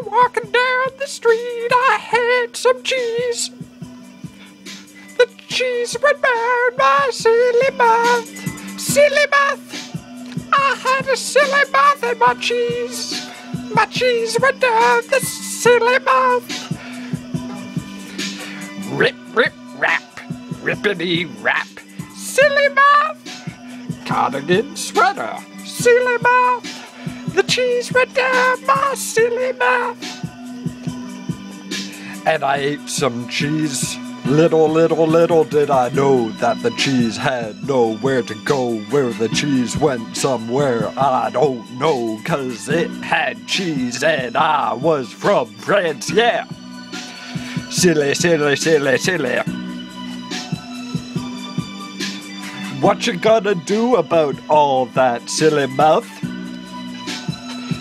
walking down the street, I had some cheese. The cheese went down my silly mouth. Silly mouth. I had a silly mouth in my cheese. My cheese went down the silly mouth. Rip, rip, rap. Rippity rap. Silly mouth. Cardigan sweater. Silly mouth. The cheese went down my silly mouth. And I ate some cheese. Little did I know that the cheese had nowhere to go. Where the cheese went somewhere I don't know. 'Cause it had cheese and I was from France, yeah. Silly, silly, silly, silly. What you gonna do about all that silly mouth?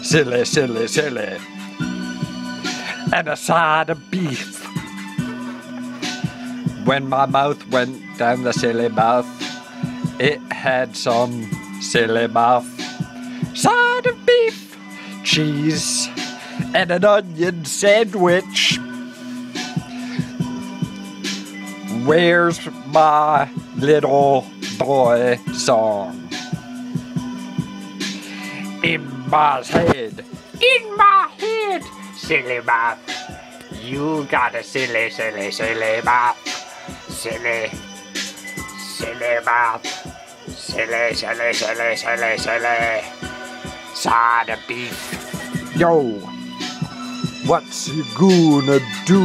Silly, silly, silly. And a side of beef. When my mouth went down the silly mouth, it had some silly mouth. Side of beef, cheese, and an onion sandwich. Where's my little boy song? In my head. In my head. Silly mouth. You got a silly, silly, silly mouth. Silly. Silly mouth. Silly, silly, silly, silly, silly. Side of beef. Yo. What's you gonna do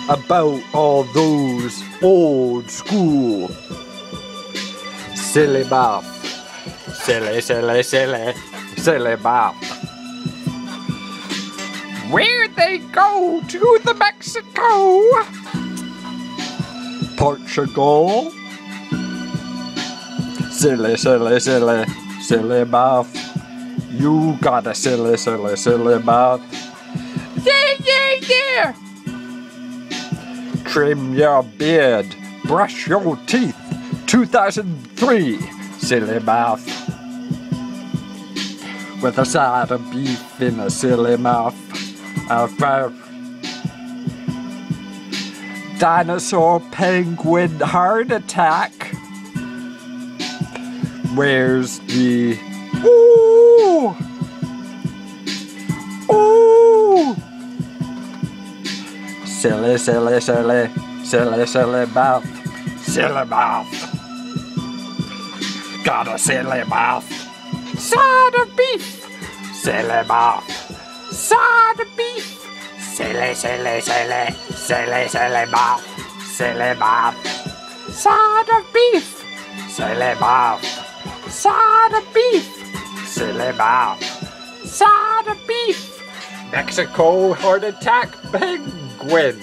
about all those old school silly mouth? Silly, silly, silly, silly mouth. Where'd they go? To the Mexico? Portugal? Silly, silly, silly, silly mouth. You got a silly, silly, silly mouth. Yeah, yeah, yeah. Trim your beard. Brush your teeth. 2003. Silly mouth. With a side of beef in a silly mouth. Dinosaur penguin heart attack. Where's the... Ooh! Ooh! Silly, silly, silly, silly, silly mouth. Silly mouth. Got a silly mouth. Side of beef. Silly mouth. Side of beef. Silly, silly, silly, silly, silly mouth. Silly mouth. Side of beef. Silly mouth. Side of beef. Silly mouth. Side of beef. Mexico heart attack penguin.